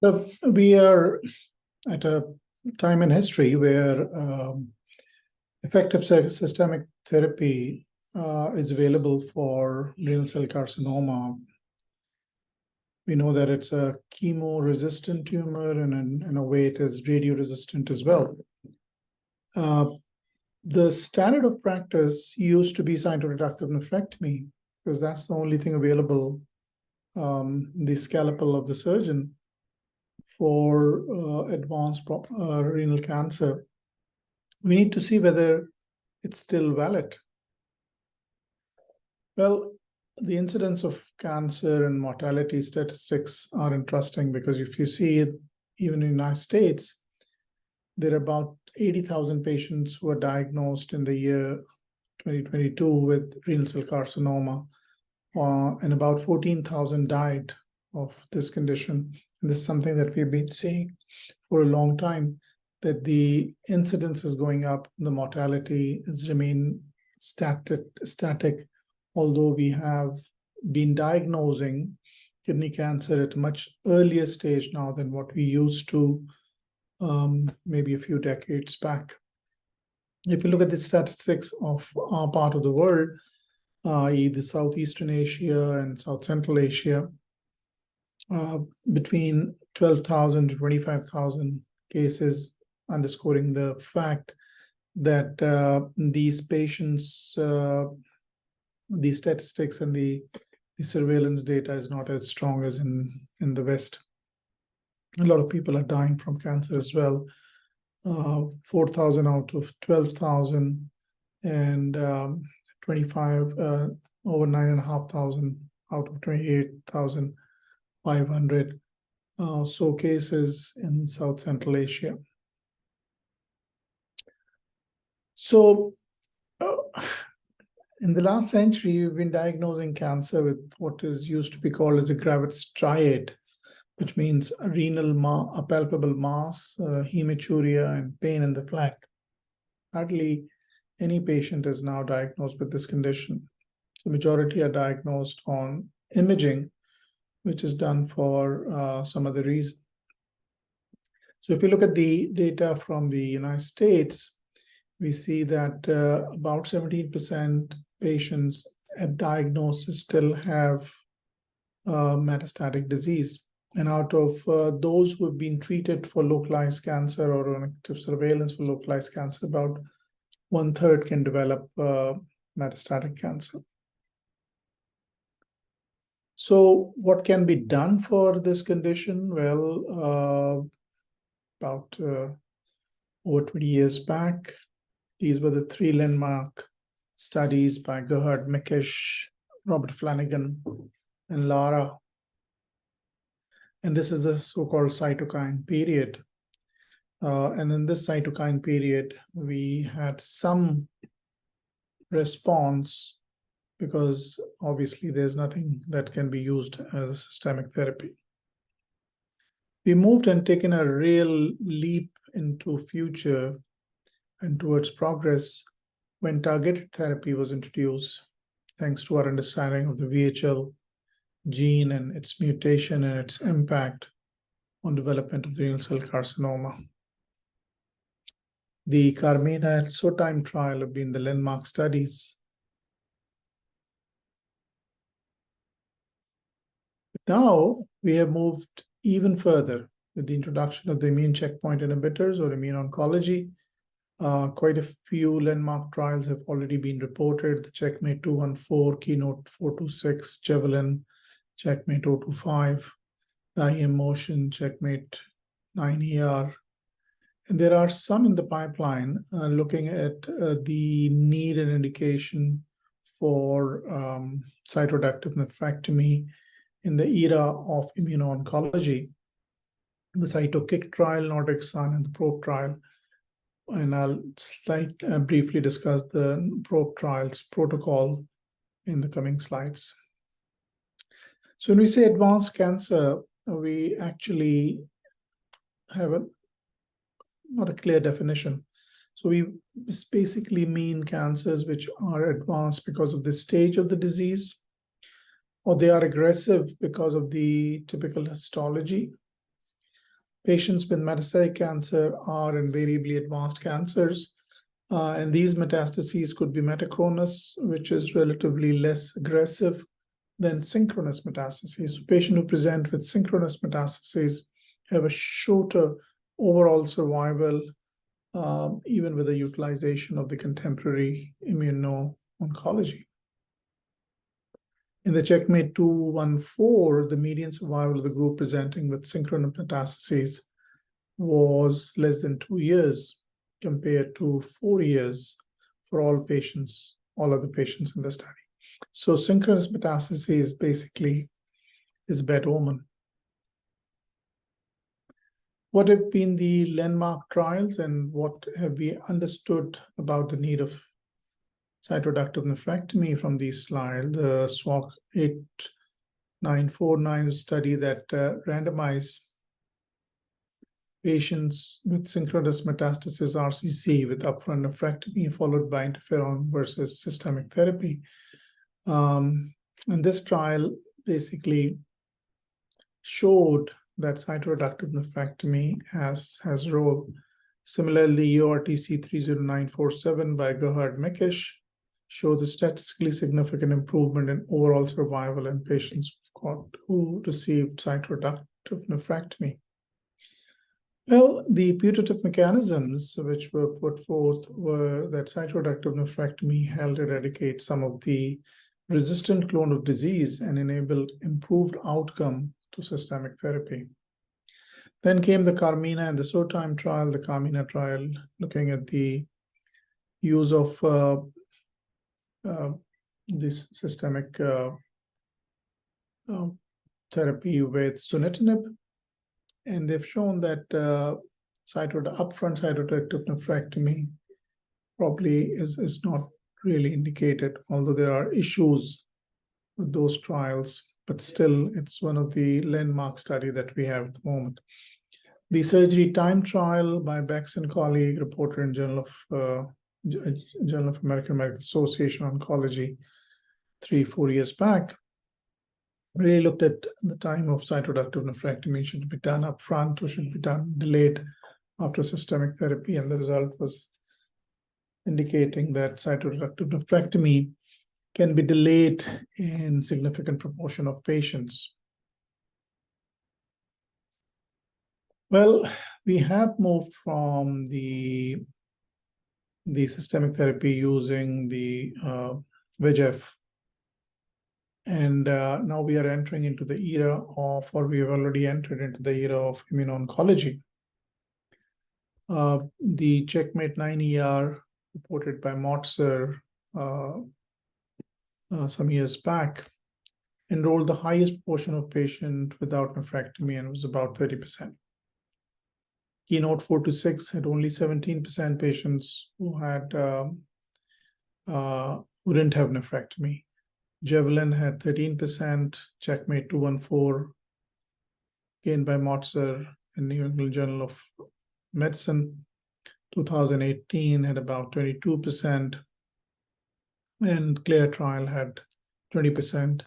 So we are at a time in history where effective systemic therapy is available for renal cell carcinoma. We know that it's a chemo-resistant tumor, and in a way it is radio-resistant as well. The standard of practice used to be cytoreductive nephrectomy, because that's the only thing available, the scalpel of the surgeon, for advanced renal cancer. We need to see whether it's still valid. Well, the incidence of cancer and mortality statistics are interesting, because if you see it, even in the United States, there are about 80,000 patients who are diagnosed in the year 2022 with renal cell carcinoma, and about 14,000 died of this condition. And this is something that we've been seeing for a long time, that the incidence is going up, the mortality has remained static, although we have been diagnosing kidney cancer at a much earlier stage now than what we used to maybe a few decades back. If you look at the statistics of our part of the world, i.e. the Southeastern Asia and South Central Asia, between 12,000 to 25,000 cases, underscoring the fact that these patients, the statistics and the surveillance data is not as strong as in the West. A lot of people are dying from cancer as well. 4,000 out of 12,000, and 25 over 9,500 out of 28,500 so cases in South Central Asia. So in the last century, we've been diagnosing cancer with what is used to be called as a Gravit's triad, which means a a palpable mass, hematuria, and pain in the flank. Hardly any patient is now diagnosed with this condition. The majority are diagnosed on imaging, which is done for some other reason. So if you look at the data from the United States, we see that about 17% patients at diagnosis still have metastatic disease. And out of those who have been treated for localized cancer or on active surveillance for localized cancer, about 1/3 can develop metastatic cancer. So what can be done for this condition? Well, about over 20 years back, these were the 3 landmark studies by Gerhard Mickisch, Robert Flanagan, and Lara. And this is a so-called cytokine period. And in this cytokine period, we had some response, because obviously there's nothing that can be used as a systemic therapy. We moved and taken a real leap into future and towards progress when targeted therapy was introduced, thanks to our understanding of the VHL gene and its mutation and its impact on development of the renal cell carcinoma. The Carmena and SOTIME trial have been the landmark studies. Now we have moved even further with the introduction of the immune checkpoint inhibitors or immune oncology. Quite a few landmark trials have already been reported: the Checkmate 214, Keynote 426, Javelin, Checkmate 025, IM Motion, Checkmate 9ER. And there are some in the pipeline looking at the need and indication for cytoreductive nephrectomy in the era of immuno-oncology. The CytoKick trial, Nordic Sun, and the PROBE trial. And I'll briefly discuss the PROBE trials protocol in the coming slides. So when we say advanced cancer, we actually have not a clear definition. So we basically mean cancers which are advanced because of the stage of the disease, or they are aggressive because of the typical histology, Patients with metastatic cancer are invariably advanced cancers, and these metastases could be metachronous, which is relatively less aggressive than synchronous metastases. So patients who present with synchronous metastases have a shorter overall survival, even with the utilization of the contemporary immuno-oncology. In the CheckMate 214, the median survival of the group presenting with synchronous metastases was less than 2 years compared to 4 years for all patients, all other patients in the study. So synchronous metastases basically is bad omen. What have been the landmark trials and what have we understood about the need of cytoreductive nephrectomy from these slides? The SWOG 8949 study that randomized patients with synchronous metastasis RCC with upfront nephrectomy followed by interferon versus systemic therapy. And this trial basically showed that cytoreductive nephrectomy has role. Similarly, EORTC 30947 by Gerhard-Mikisch showed the statistically significant improvement in overall survival in patients who received cytoreductive nephrectomy. Well, the putative mechanisms which were put forth were that cytoreductive nephrectomy helped eradicate some of the resistant clone of disease and enabled improved outcome to systemic therapy. Then came the Carmina and the SOTIME trial. The Carmina trial looking at the use of this systemic therapy with sunitinib, and they've shown that upfront cytoreductive nephrectomy probably is not really indicated, although there are issues with those trials, but still it's one of the landmark study that we have at the moment. The surgery time trial by Bex and colleague reported in Journal of American Medical Association Oncology 3-4 years back really looked at the time of cytoreductive nephrectomy. Should be done up front or should be done delayed after systemic therapy, and the result was indicating that cytoreductive nephrectomy can be delayed in significant proportion of patients. Well, we have moved from the systemic therapy using the VEGF, and now we are entering into the era of, or we have already entered into the era of immuno-oncology. The CheckMate 9ER reported by Motzer some years back enrolled the highest portion of patients without nephrectomy, and it was about 30%. Keynote 426 had only 17% patients who had who didn't have nephrectomy. Javelin had 13%. CheckMate 214, gained by Motzer in New England Journal of Medicine, 2018 had about 22%, and CLEAR trial had 20%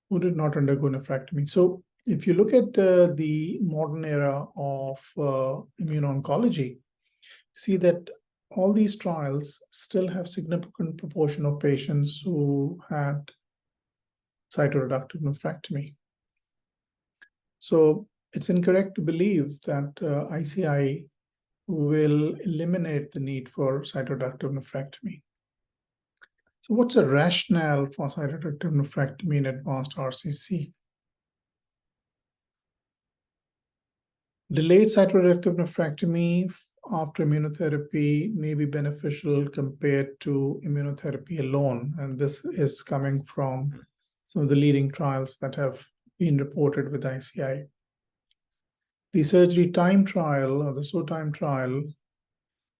who did not undergo nephrectomy. So if you look at the modern era of immuno-oncology, see that all these trials still have significant proportion of patients who had cytoreductive nephrectomy. So it's incorrect to believe that ICI will eliminate the need for cytoreductive nephrectomy. So what's the rationale for cytoreductive nephrectomy in advanced RCC? Delayed cytoreductive nephrectomy after immunotherapy may be beneficial compared to immunotherapy alone, and this is coming from some of the leading trials that have been reported with ICI. The surgery time trial, or the SOTIME trial,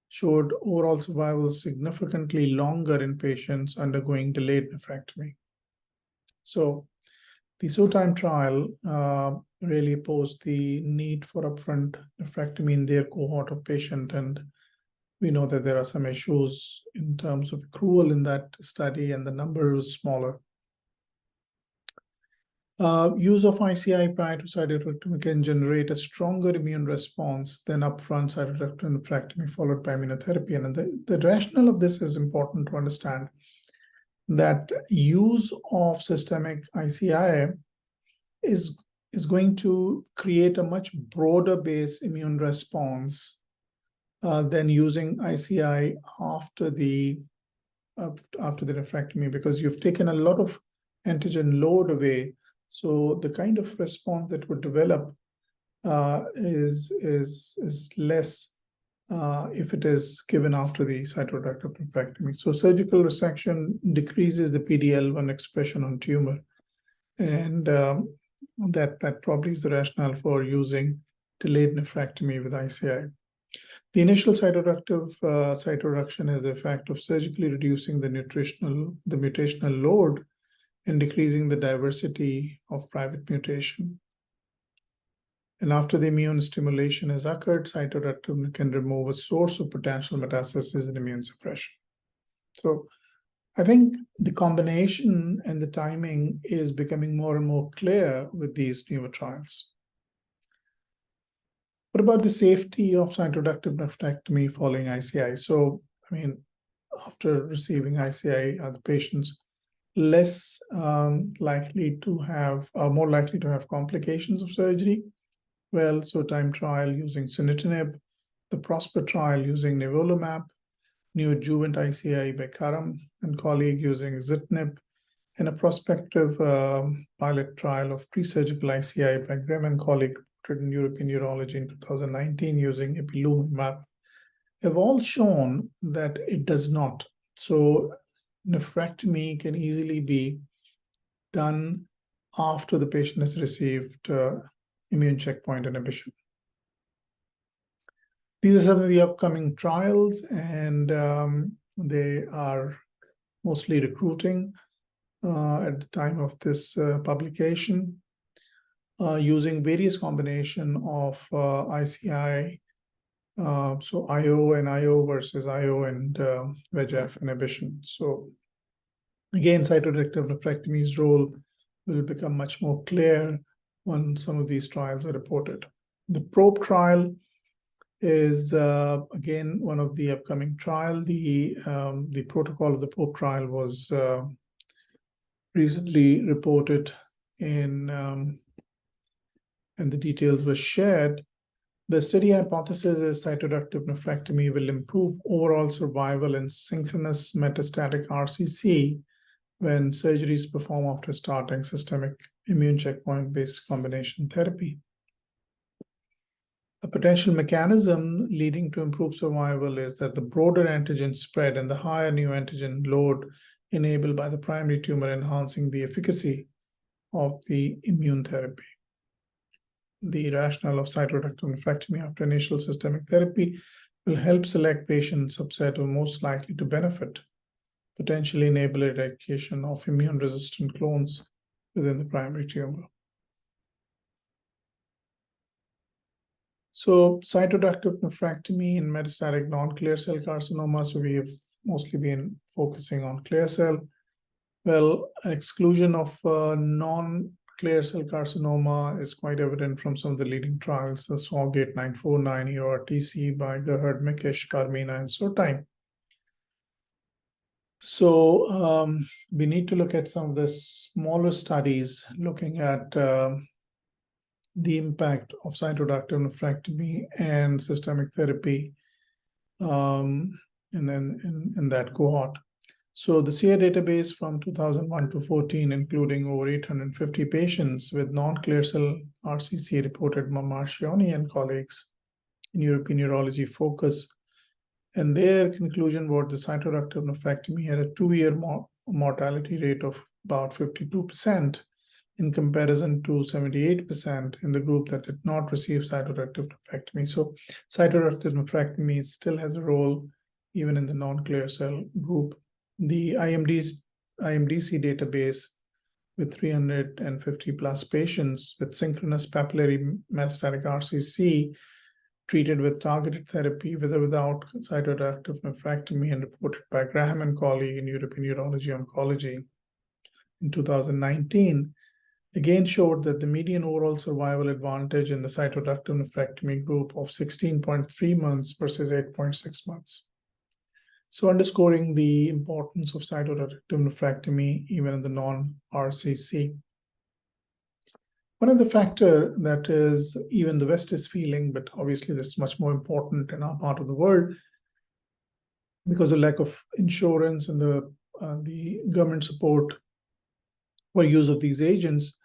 showed overall survival significantly longer in patients undergoing delayed nephrectomy. So the SOTIME trial really posed the need for upfront nephrectomy in their cohort of patients, and we know that there are some issues in terms of accrual in that study, and the number was smaller. Use of ICI prior to cytoreductive can generate a stronger immune response than upfront cytoreductive nephrectomy followed by immunotherapy. And the rationale of this is important to understand, that use of systemic ICI is going to create a much broader base immune response than using ICI after the nephrectomy, because you've taken a lot of antigen load away. So the kind of response that would develop is less if it is given after the cytoreductive nephrectomy. So surgical resection decreases the PD-L1 expression on tumor, and that probably is the rationale for using delayed nephrectomy with ICI. The initial cytoreduction has the effect of surgically reducing the mutational load and decreasing the diversity of private mutation. And after the immune stimulation has occurred, cytoreductive can remove a source of potential metastasis and immune suppression. So I think the combination and the timing is becoming more and more clear with these newer trials. What about the safety of cytoreductive nephrectomy following ICI? So, I mean, after receiving ICI, are the patients less likely to have, more likely to have complications of surgery? Well, so time trial using sunitinib, the PROSPER trial using nivolumab, neoadjuvant ICI by Karam and colleague using zitinib, and a prospective pilot trial of pre-surgical ICI by Grimm and colleague in European Urology in 2019 using ipilimumab, have all shown that it does not. So nephrectomy can easily be done after the patient has received immune checkpoint inhibition. These are some of the upcoming trials, and they are mostly recruiting at the time of this publication, using various combination of ICI, so IO and IO versus IO and VEGF inhibition. So again, cytoreductive nephrectomy's role will become much more clear when some of these trials are reported. The PROBE trial is again one of the upcoming trial. The protocol of the PROBE trial was recently reported in and the details were shared. The study hypothesis is cytoreductive nephrectomy will improve overall survival in synchronous metastatic RCC when surgery is performed after starting systemic immune checkpoint-based combination therapy. A potential mechanism leading to improved survival is that the broader antigen spread and the higher neoantigen load enabled by the primary tumor enhancing the efficacy of the immune therapy. The rationale of cytoreductive nephrectomy after initial systemic therapy will help select patient subset who are most likely to benefit, potentially enable eradication of immune-resistant clones within the primary tumor. So cytoreductive nephrectomy in metastatic non-clear cell carcinoma, so we have mostly been focusing on clear cell. Well, exclusion of non-clear cell carcinoma is quite evident from some of the leading trials, the SWOG 8949, EORTC by Gerhard, Mikesh, Carmina, and Sotine. So we need to look at some of the smaller studies looking at the impact of cytoreductive nephrectomy and systemic therapy, and then in that cohort. So the SEER database from 2001 to 14, including over 850 patients with non-clear cell RCC, reported Marcioni and colleagues in European Urology Focus. And their conclusion was the cytoreductive nephrectomy had a 2-year mortality rate of about 52% in comparison to 78% in the group that did not receive cytoreductive nephrectomy. So cytoreductive nephrectomy still has a role even in the non-clear cell group. The IMDC database with 350 plus patients with synchronous papillary metastatic RCC treated with targeted therapy with or without cytoreductive nephrectomy and reported by Graham and colleague in European Urology Oncology in 2019 again showed that the median overall survival advantage in the cytoreductive nephrectomy group of 16.3 months versus 8.6 months. So underscoring the importance of cytoreductive nephrectomy even in the non-RCC. One of the factors that is even the West is feeling, but obviously this is much more important in our part of the world because of lack of insurance and the government support for use of these agents,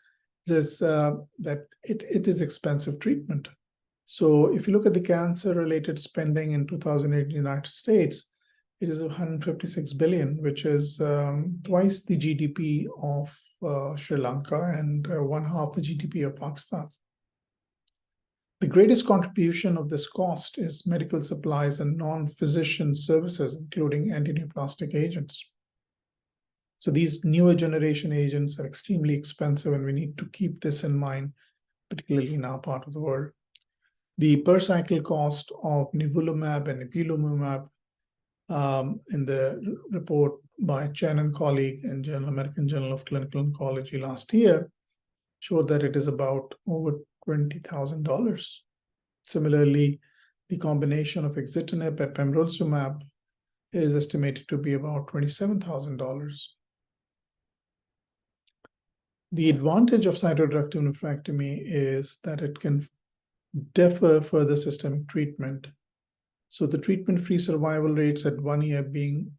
is that it is expensive treatment. So if you look at the cancer-related spending in 2008 in the United States, it is 156 billion, which is twice the GDP of Sri Lanka and 1/2 the GDP of Pakistan. The greatest contribution of this cost is medical supplies and non-physician services, including antineoplastic agents. So these newer generation agents are extremely expensive, and we need to keep this in mind, particularly in our part of the world. The per cycle cost of nivolumab and ipilimumab in the report by Chen and colleague in American Journal of Clinical Oncology last year showed that it is about over $20,000. Similarly, the combination of exitinib and pembrolizumab is estimated to be about $27,000. The advantage of cytoreductive nephrectomy is that it can defer further systemic treatment. So the treatment-free survival rates at 1 year being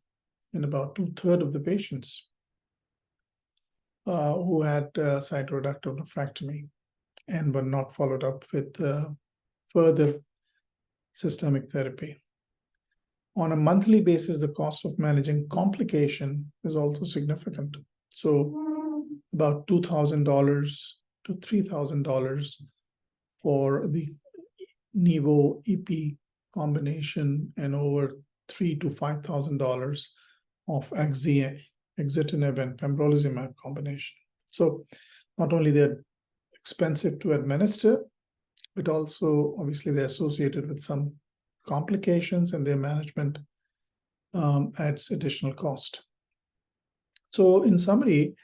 in about 2/3 of the patients who had cytoreductive nephrectomy and were not followed up with further systemic therapy. On a monthly basis, the cost of managing complication is also significant. So about $2,000 to $3,000 for the Nivo-EP combination and over $3,000 to $5,000 of exitinib and pembrolizumab combination. So not only they're expensive to administer, but also obviously they're associated with some complications, and their management adds additional cost. So in summary,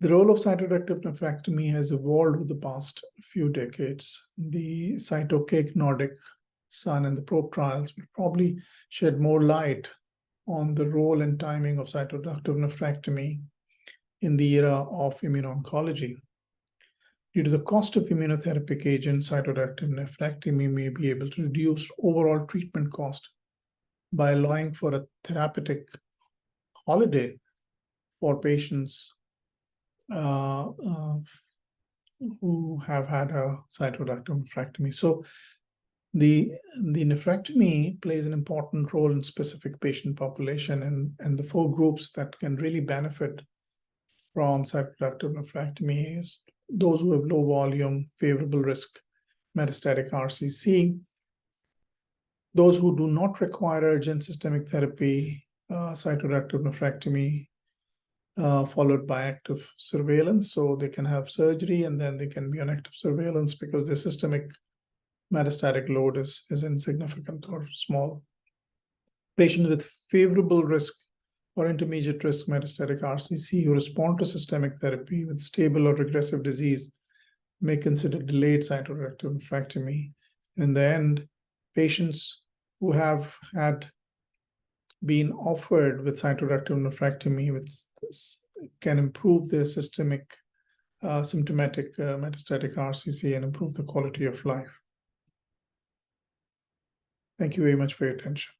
the role of cytoreductive nephrectomy has evolved over the past few decades. The Cytocake, Nordic, Sun, and the PROBE trials will probably shed more light on the role and timing of cytoreductive nephrectomy in the era of immuno-oncology. Due to the cost of immunotherapeutic agents, cytoreductive nephrectomy may be able to reduce overall treatment cost by allowing for a therapeutic holiday for patients who have had a cytoreductive nephrectomy. So the nephrectomy plays an important role in specific patient population, and the 4 groups that can really benefit from cytoreductive nephrectomy is those who have low volume, favorable risk metastatic RCC, those who do not require urgent systemic therapy, cytoreductive nephrectomy, followed by active surveillance. So they can have surgery and then they can be on active surveillance because their systemic metastatic load is insignificant or small. Patients with favorable risk or intermediate risk metastatic RCC who respond to systemic therapy with stable or regressive disease may consider delayed cytoreductive nephrectomy. In the end, patients who have had been offered with cytoreductive nephrectomy can improve their symptomatic metastatic RCC and improve the quality of life. Thank you very much for your attention.